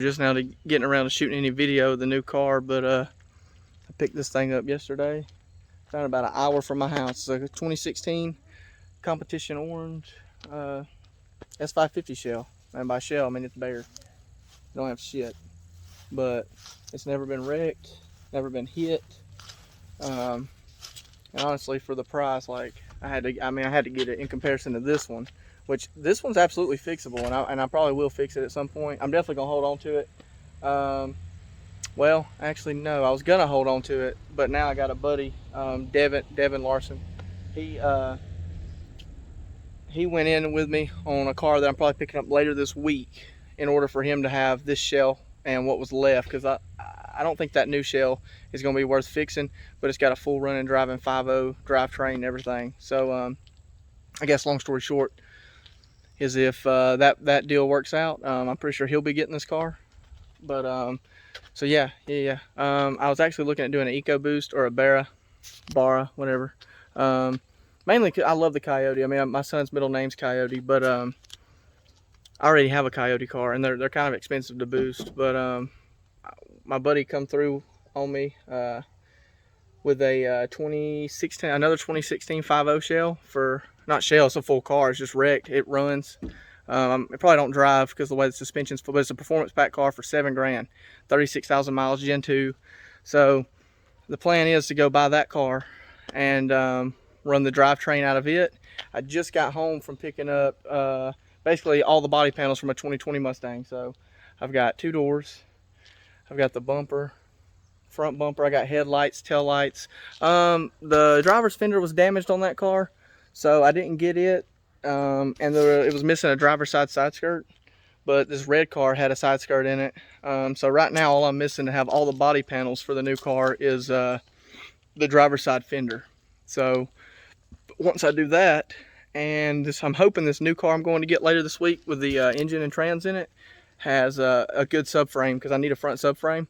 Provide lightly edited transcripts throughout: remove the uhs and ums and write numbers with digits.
Just now to getting around to shooting any video of the new car, but I picked this thing up yesterday. Found about an hour from my house. It's like a 2016 competition orange S550 shell. And by shell, I mean it's bare. Don't have shit. But it's never been wrecked, never been hit. And honestly, for the price, like I had to get it in comparison to this one, which this one's absolutely fixable, and I probably will fix it at some point. I'm definitely gonna hold on to it. Well, actually, no, I was gonna hold on to it, but now I got a buddy, Devin Larson. He went in with me on a car that I'm probably picking up later this week in order for him to have this shell and what was left, because I don't think that new shell is going to be worth fixing, but it's got a full running driving 5.0 drivetrain and everything. So I guess long story short is if that deal works out, I'm pretty sure he'll be getting this car. But so yeah. I was actually looking at doing an EcoBoost or a Barra, whatever. Mainly, I love the Coyote. I mean, my son's middle name's Coyote, but I already have a Coyote car, and they're kind of expensive to boost. But my buddy come through on me with a 2016, another 2016 5.0 shell for, not shell, it's a full car. It's just wrecked. It runs. It probably don't drive because the way the suspension's, but it's a performance pack car for $7 grand, 36,000 miles, Gen 2. So the plan is to go buy that car and run the drivetrain out of it. I just got home from picking up basically all the body panels from a 2020 Mustang. So I've got 2 doors, I've got the bumper, front bumper, I got headlights, tail lights. The driver's fender was damaged on that car, so I didn't get it. And it was missing a driver's side skirt, but this red car had a side skirt in it. So right now all I'm missing to have all the body panels for the new car is the driver's side fender. So once I do that, and I'm hoping this new car I'm going to get later this week with the engine and trans in it has a good subframe, because I need a front subframe.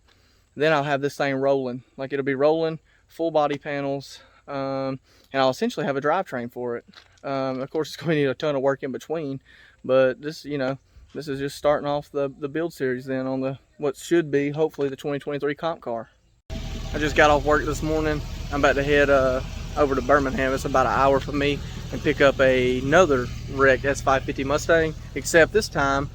Then I'll have this thing rolling. Like, it'll be rolling, full body panels, and I'll essentially have a drivetrain for it. Of course, it's going to need a ton of work in between, but this, this is just starting off the build series then on the what should be hopefully the 2023 comp car. I just got off work this morning. I'm about to head over to Birmingham. It's about an hour from me, and pick up another wrecked S550 Mustang, except this time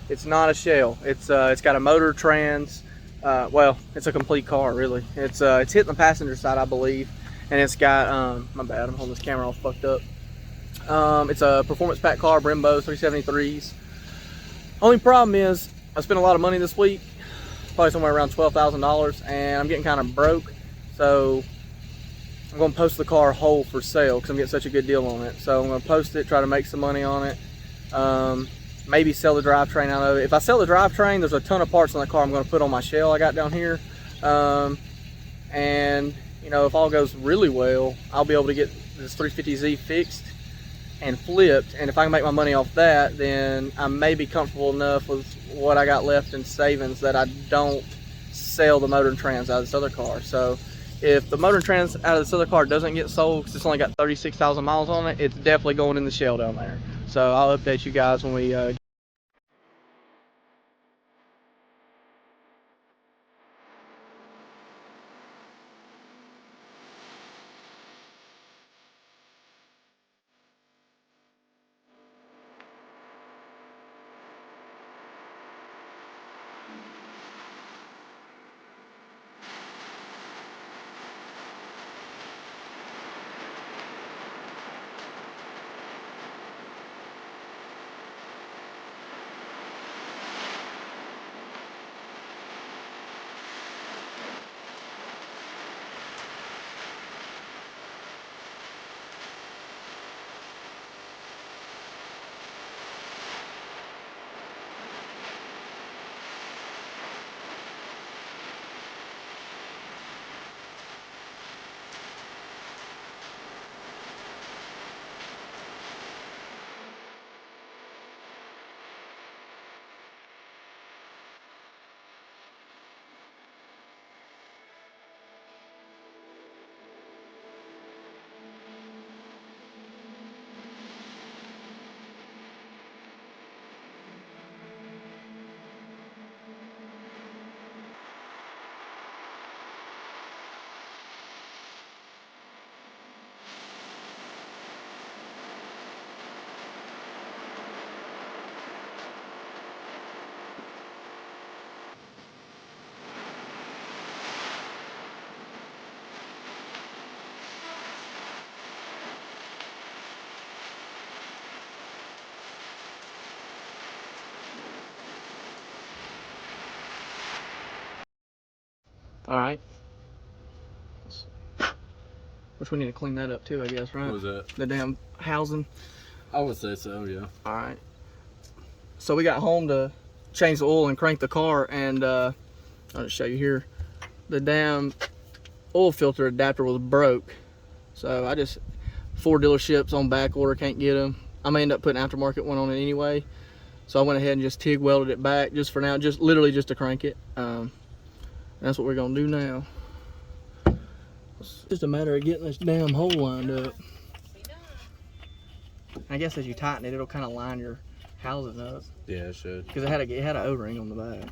it's not a shell. It's got a motor, trans. Well, it's a complete car, really. It's hitting the passenger side, I believe, and it's got my bad, I'm holding this camera all fucked up. It's a performance pack car, Brembo 373s. Only problem is I spent a lot of money this week, probably somewhere around $12,000, and I'm getting kind of broke, so I'm going to post the car whole for sale because I'm getting such a good deal on it. So I'm going to post it, try to make some money on it. Maybe sell the drivetrain out of it. If I sell the drivetrain, there's a ton of parts on the car I'm going to put on my shell I got down here. And if all goes really well, I'll be able to get this 350Z fixed and flipped. And if I can make my money off that, then I may be comfortable enough with what I got left in savings that I don't sell the motor and trans out of this other car. So if the motor and trans out of this other car doesn't get sold, because it's only got 36,000 miles on it, it's definitely going in the shell down there. So I'll update you guys when we All right. Which we need to clean that up too, I guess, right? What was that? The damn housing. I would say so, yeah. All right. So we got home to change the oil and crank the car, and I'll just show you here. The damn oil filter adapter was broke. So I just, 4 dealerships on back order, can't get them. I may end up putting aftermarket one on it anyway. So I went ahead and just TIG welded it back just for now, just literally just to crank it. That's what we're gonna do now. It's just a matter of getting this damn hole lined up. I guess as you tighten it, it'll kind of line your housing up. Yeah, it should. Because it had an O-ring on the back.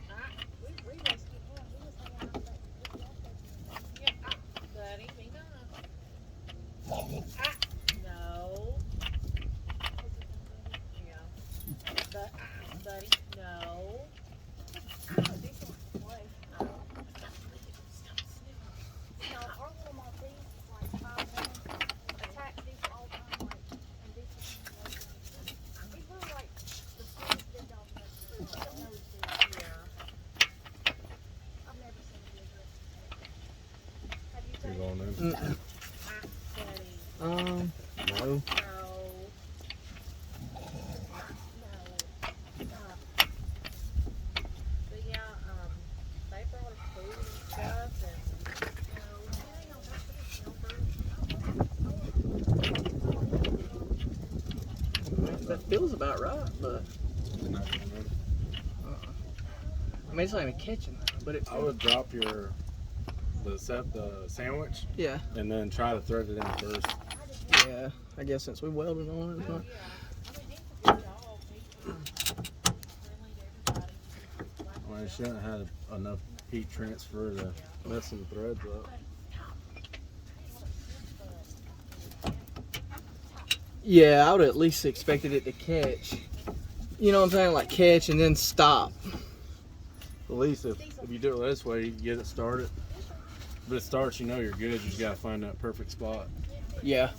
Buddy, no. You going in? No. That feels about right, but I mean it's not even catching, but it. I would drop the sandwich. Yeah. And then try to thread it in first. Yeah. I guess since we welded on it. Well, it shouldn't have had enough heat transfer to mess the threads up. Yeah, I would have at least expected it to catch. You know what I'm saying? Like catch and then stop. At least if you do it this way, you get it started. If it starts, you know you're good. You just gotta find that perfect spot. Yeah.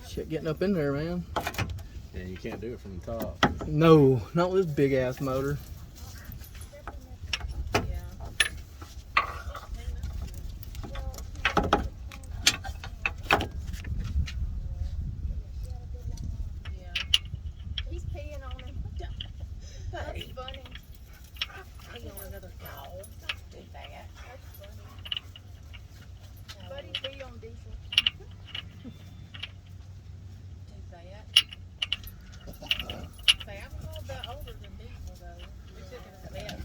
Shit, getting up in there, man. Yeah, you can't do it from the top. No, not with this big ass motor.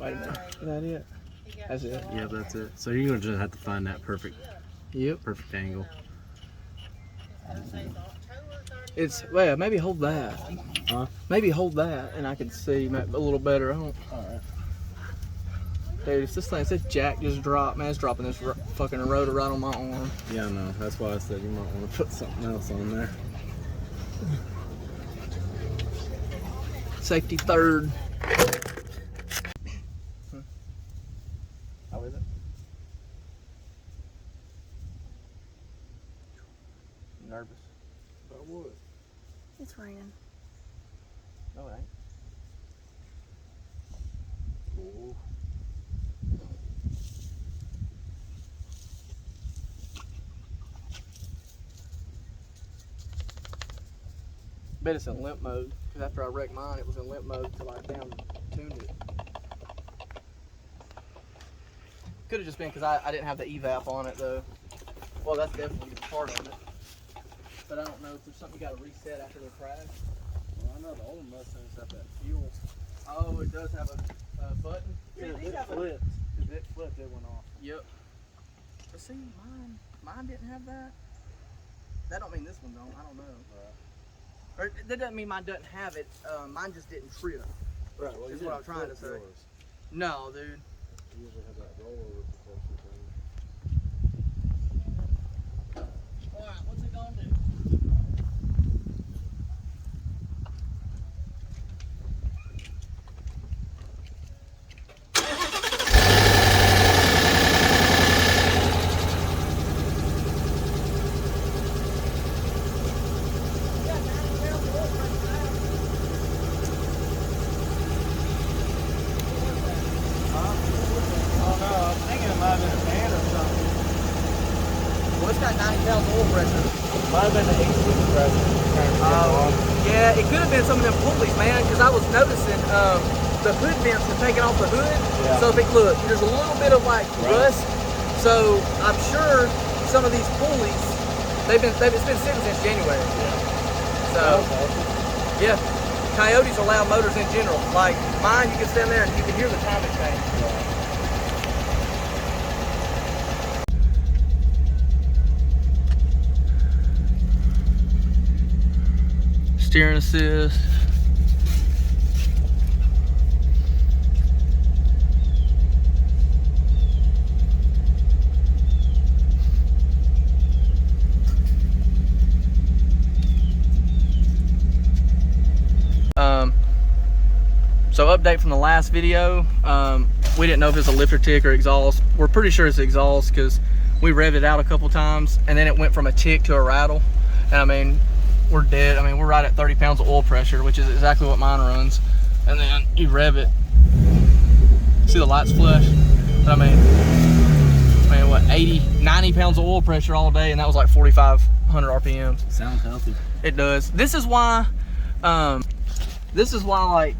Wait a minute. Is that it? That's it. Yeah, that's it. So you're gonna just have to find that perfect angle. It's, well, maybe hold that. Huh? Maybe hold that and I can see a little better. I don't. Alright. Dude, if this jack just dropped, man, it's dropping this fucking rotor right on my arm. Yeah, I know. That's why I said you might want to put something else on there. Safety third. How is it? Nervous? About what? It's raining. No, it ain't. Cool. Bet it's in limp mode. Because after I wrecked mine, it was in limp mode until I down tuned it. Could have just been because I didn't have the evap on it though. Well, that's definitely part of it. But I don't know if there's something you got to reset after they crash. Well, I know the old Mustangs have that fuel. Oh, it does have a button. Yeah, it flipped. If it flipped, it went off. Yep. But see, mine didn't have that. That don't mean this one don't. I don't know. Or that doesn't mean mine doesn't have it. Mine just didn't trip. Right. Well, Is what I'm trying to say. Yours. No, dude. You usually have that rollover protection thing. All right, what's it gonna do? might have been a fan or something. Well, it's got 90 pounds of oil pressure. Might have been the 8-speed pressure. Yeah, it could have been some of them pulleys, man, because I was noticing the hood vents were taking off the hood. Yeah. So if it, look, there's a little bit of like rust. So I'm sure some of these pulleys, it's been sitting since January. Yeah. So yeah, Coyotes are loud motors in general. Like mine, you can stand there and you can hear the timing change. Steering assist. So update from the last video, we didn't know if it's a lifter tick or exhaust. We're pretty sure it's exhaust because we revved it out a couple times and then it went from a tick to a rattle. And I mean, we're dead. I mean, we're right at 30 pounds of oil pressure, which is exactly what mine runs. And then you rev it. See the lights flash? But I mean, what, 80, 90 pounds of oil pressure all day, and that was like 4,500 RPMs. Sounds healthy. It does. This is why, like,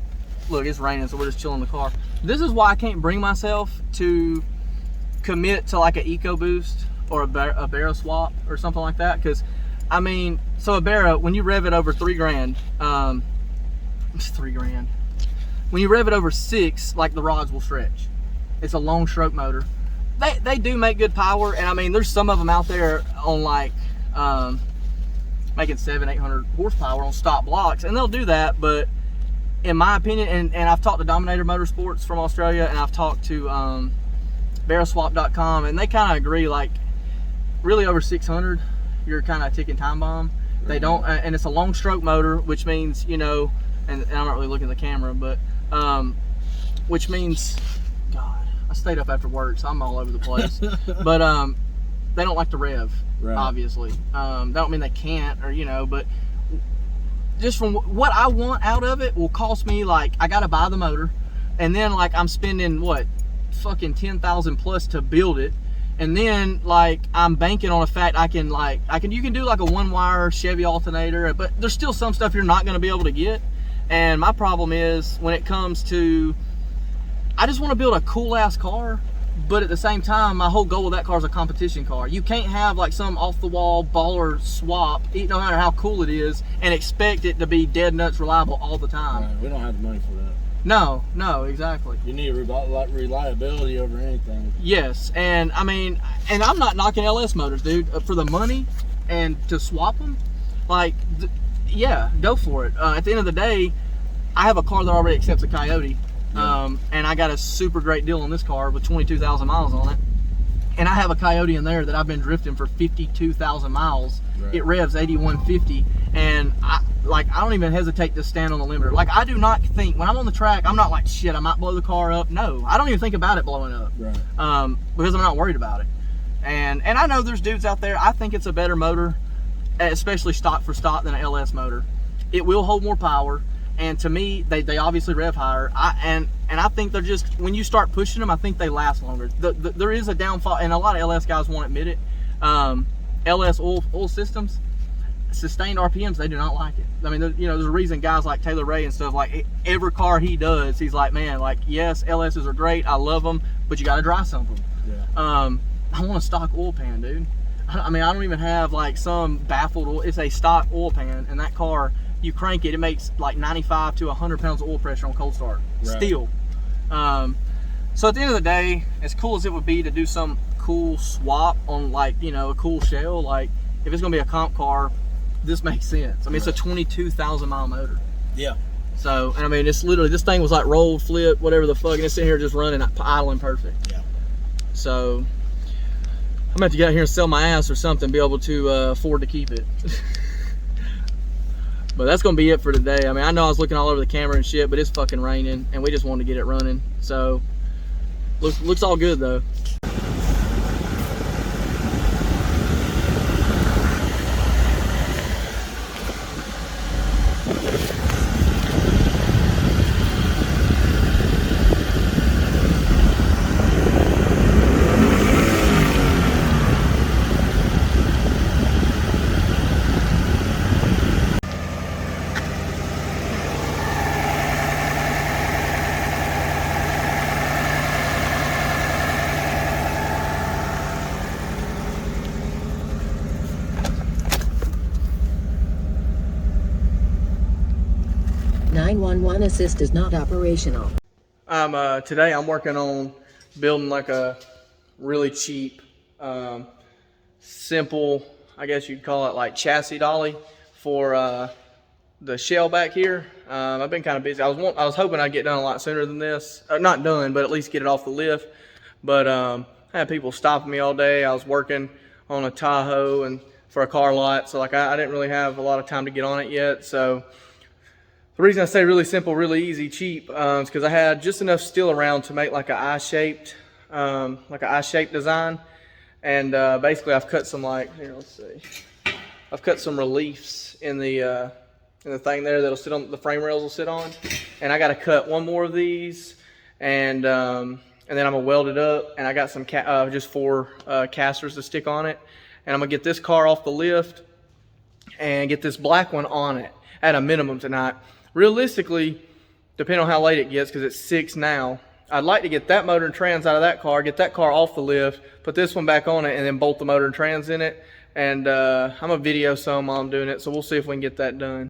look, it's raining, so we're just chilling in the car. This is why I can't bring myself to commit to like an EcoBoost or a Barra swap or something like that. Because, I mean, so a Barra, when you rev it over 3 grand, it's 3 grand. When you rev it over 6, like the rods will stretch. It's a long stroke motor. They do make good power, and I mean, there's some of them out there on like making 700-800 horsepower on stop blocks, and they'll do that. But in my opinion, and I've talked to Dominator Motorsports from Australia, and I've talked to barraswap.com, and they kind of agree, like really over 600 you're kind of ticking time bomb. They don't, and it's a long stroke motor, which means, you know, and I'm not really looking at the camera, but which means, God, I stayed up after work, so I'm all over the place. But they don't like to rev, obviously. That don't mean they can't, or you know, but just from what I want out of it will cost me, like, I gotta buy the motor, and then like I'm spending what, fucking 10,000 plus to build it, and then like I'm banking on the fact you can do like a 1-wire Chevy alternator, but there's still some stuff you're not gonna be able to get. And my problem is when it comes to, I just want to build a cool ass car, but at the same time, my whole goal with that car is a competition car. You can't have like some off the wall baller swap, no matter how cool it is, and expect it to be dead nuts reliable all the time. Right. We don't have the money for that. No, exactly. You need reliability over anything. Yes, and I mean, and I'm not knocking LS motors, dude. For the money and to swap them, like, yeah, go for it. At the end of the day, I have a car that already accepts a Coyote, and I got a super great deal on this car with 22,000 miles on it. And I have a Coyote in there that I've been drifting for 52,000 miles. Right. It revs 8150, and I don't even hesitate to stand on the limiter. Like, I do not think, when I'm on the track, I'm not like, shit, I might blow the car up. No, I don't even think about it blowing up, because I'm not worried about it. And I know there's dudes out there, I think it's a better motor, especially stock for stock, than an LS motor. It will hold more power, and to me, they obviously rev higher. And I think they're just, when you start pushing them, I think they last longer. There is a downfall, and a lot of LS guys won't admit it. LS oil systems, sustained RPMs, they do not like it. I mean, you know, there's a reason guys like Taylor Ray and stuff, like every car he does, he's like, man, like, yes, LSs are great, I love them, but you got to dry sump them. Yeah. I want a stock oil pan, dude. I mean, I don't even have like some baffled oil. It's a stock oil pan, and that car, you crank it, it makes like 95 to 100 pounds of oil pressure on cold start. Right. Still. So at the end of the day, as cool as it would be to do some cool swap on, like, you know, a cool shell, like if it's gonna be a comp car, this makes sense. I mean, it's a 22,000 mile motor. Yeah. So, and I mean, it's literally, this thing was like rolled, flip, whatever the fuck, and it's sitting here just running, idling perfect. Yeah. So I'm about to get out here and sell my ass or something, be able to afford to keep it. But that's gonna be it for today. I mean, I know I was looking all over the camera and shit, but it's fucking raining, and we just wanted to get it running. So looks all good though. 911 assist is not operational. Today I'm working on building like a really cheap, simple, I guess you'd call it like chassis dolly for the shell back here. I've been kind of busy. I was hoping I'd get done a lot sooner than this. Not done, but at least get it off the lift. But I had people stopping me all day. I was working on a Tahoe and for a car lot, so like I didn't really have a lot of time to get on it yet. So the reason I say really simple, really easy, cheap, is because I had just enough steel around to make like an eye-shaped design. And basically I've cut some I've cut some reliefs in the thing there that'll sit on, the frame rails will sit on. And I got to cut one more of these, and then I'm gonna weld it up. And I got some just 4 casters to stick on it. And I'm gonna get this car off the lift and get this black one on it at a minimum tonight. Realistically, depending on how late it gets, because it's 6 now, I'd like to get that motor and trans out of that car, get that car off the lift, put this one back on it, and then bolt the motor and trans in it. And I'm gonna video some while I'm doing it, so we'll see if we can get that done.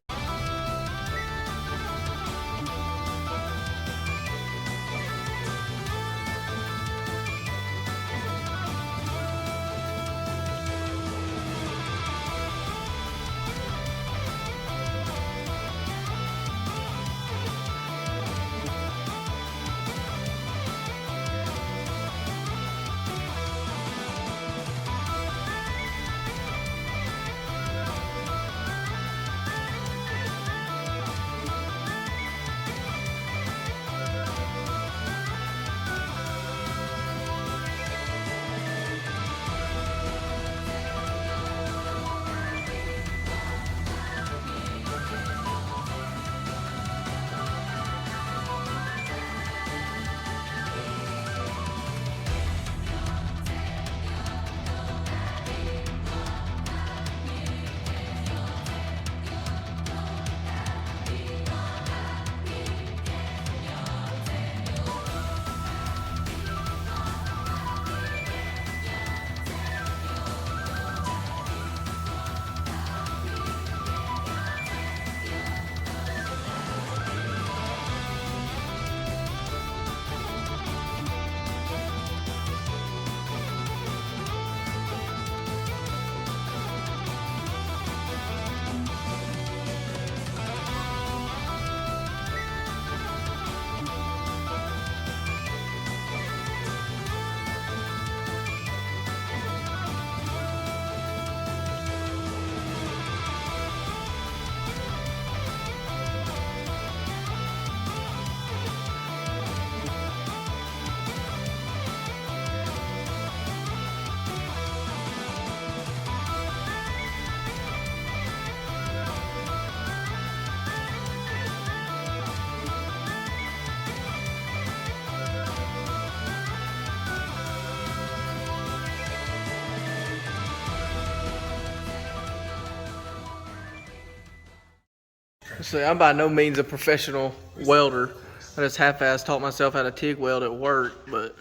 See, I'm by no means a professional welder. I just half-assed taught myself how to TIG weld at work, but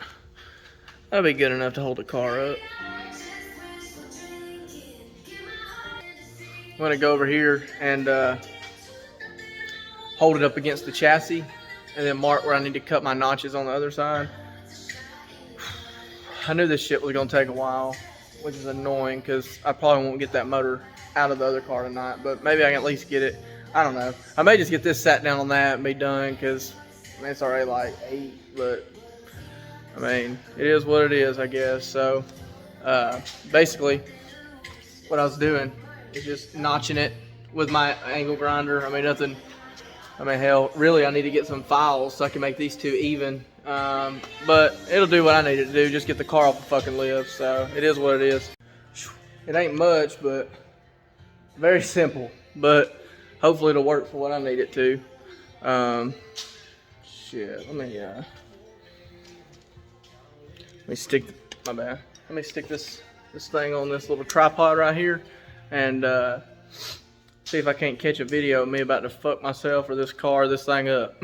that'll be good enough to hold the car up. I'm gonna go over here and hold it up against the chassis and then mark where I need to cut my notches on the other side. I knew this shit was gonna take a while, which is annoying because I probably won't get that motor out of the other car tonight, but maybe I can at least get it. I don't know. I may just get this sat down on that and be done because I mean, it's already like 8, but I mean, it is what it is, I guess. So basically what I was doing is just notching it with my angle grinder. I mean, nothing, I mean, hell, really I need to get some files so I can make these two even. But it'll do what I need it to do, just get the car off the fucking lift. So it is what it is. It ain't much, but very simple. But hopefully it'll work for what I need it to. Shit, let me stick, my bad. Let me stick this thing on this little tripod right here and see if I can't catch a video of me about to fuck myself or this thing up.